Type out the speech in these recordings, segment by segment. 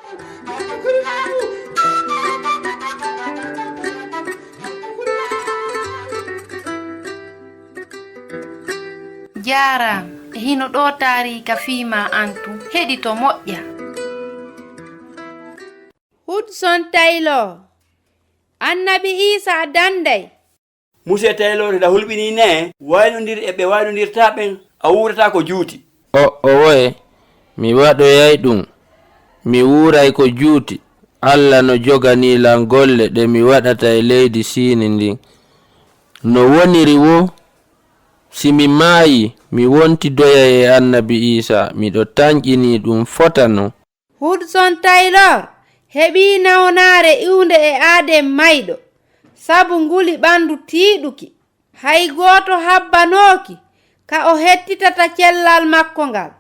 Jaram, hino ɗo taarika fiima antu heɗito moƴƴa. Hudson Taylor, Annabi Isa danday. Monsieur Taylor da hulɓini ne waynodir e ɓe waynodirta ɓen a wurata ko juuti. Owoye, mi waɗoyay ɗum. Mi wuuray ko juuti. Allah no joganiilan golle ɗe mi waɗata e leydi siini ndin. No woniri wo, si mi maayi, mi wonti doya e Annabi Isa, miɗo tañƴini ɗum fotano. Hudson Taylor heɓi nawnaare iwnde e Adem mayɗo, sabu nguli ɓandu tiiɗuki. Hay gooto habbanooki ka o hettitata cellal makko ngal.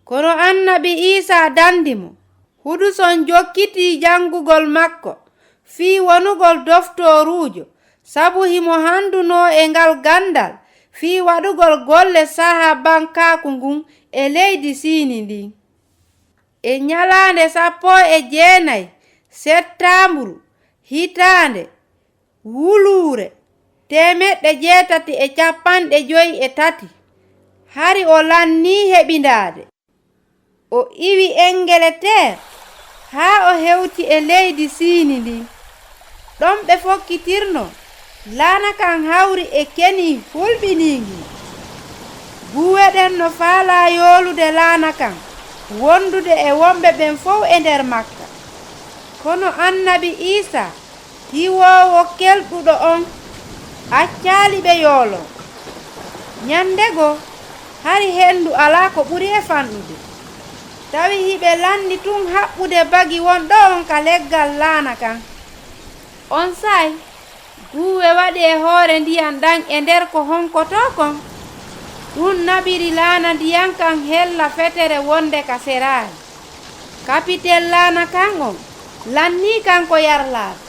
Kono Annabi Isa dandi mo. Hudson jokkiti janngugol makko fii wonugol doftoruujo, sabu himo handuno e ngal gandal fii waɗugol golle saha bankaaku ngun e leydi siini ndin. E nyalaande 19 Settamburu hitaande wuluure 1853 hari o lanni heɓindaade. O iwi Angleterre haa o hewti e leydi siini ndin. Ɗon ɓe fokkitirno laana kan hawri e keni hulɓiniingi. Buweɗen no faala yoolude laana kan wondude e womɓe ɓen fof e nder Makka. Kono Annabi Isa hiwoowo kelɗuɗo on accaali ɓe yoolo. Nyandego hari henndu alaa ko ɓuri e fanɗude. Tawi hiɓe lanni tun haɓɓude bagi wonɗo on ka leggal laana kan. On say guuwe waɗi e hoore ndiyam ɗan e nder ko honkoto kon. Ɗum naɓiri laana ndiyam kan hella fetere wonde ka seraani. Kapitel laana kan on lanni kan ko yarlaade.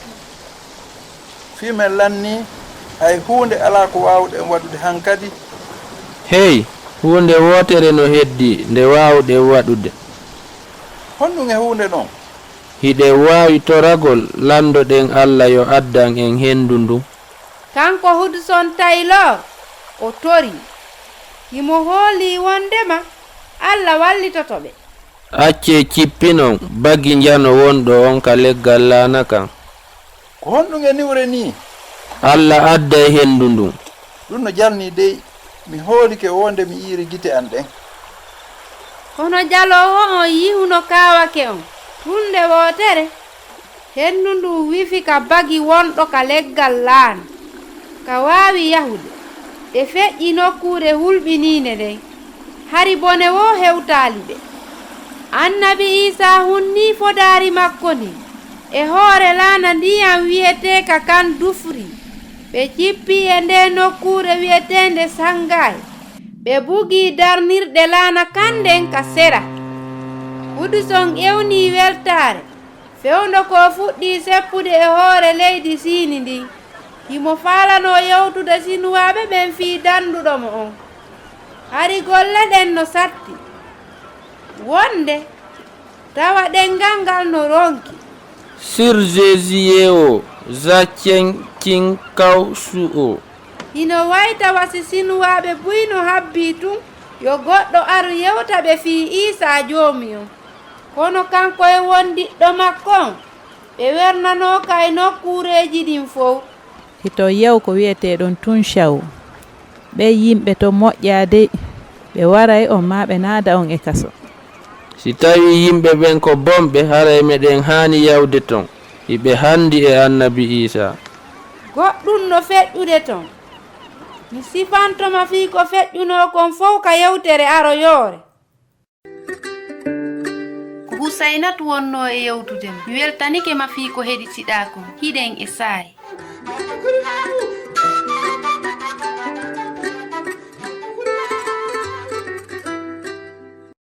Fimen lanni hay huunde alaa ko waawɗen waɗude hankadi. Hey, huunde wootere no heddi nde waawɗen waɗude. Honɗum e huunde non? Hiɗe waawi toragol landoɗen Allah yo addan en henndu ndun. Kanko Hudson Taylor o tori. Himo hooli wondema Allah wallitoto ɓe. Acce cippinon bagi njano wonɗo on ka leggal laana kan. Ko honɗum e niwre ni? Allah adda e henndu ndun. Ɗum no jalni dey, mi hoolike wonde mi iiri gite an ɗen. Kono jaloowo on yihuno kaawake on. Tunde wootere henndu ndu wifi ka bagi wonɗo ka leggal laana ka waawi yahude. Ɓe feƴƴi nokkuure hulɓiniinde nden. Hari bone wo hewtaali ɓe. Annabi Isa hunni fodaari makko ndi e hoore laana ndiyam wi'eteeka kan dufri. Ɓe cippi e nde nokkuure wi'eteende Sangay. Ɓe bugi darnirɗe laana kanden ka sera. Hudson ƴewni weltaare fewndo ko fuɗɗi seppude e hoore leydi siini ndin. Himo faalano yewtude sinuwaaɓe ɓen fii danduɗo mo on. Hari golle ɗen no satti. Wonde tawa ɗengal ngal no ronki. Sir Jésus zaccen cinkaw su'o. Hino wayta wasi sinuwaaɓe buyno habbi tun yo goɗɗo aru yewta ɓe fii Isa joomi on. Kono kanko e wondiɗɗo makko on ɓe wernano ka e nokkuureeji ɗin fof. Hito yew ko wiyeteɗon tun shaw. Ɓe yimɓe to moƴƴaade ɓe waray on ma ɓe naada on e kaso. Si tawi yimɓe ɓen ko bomɓe haray meɗen haani yawde ton. Hiɓe handi e Annabi Isa. Goɗɗum no feƴƴude ton. Mi sifantoma fii ko feƴƴuno kon fof ka yewtere aroyoore. Ko Husaynatu wonno e yewtude mi weltanike ma fii ko heɗitiɗa kon hiɗen e saari.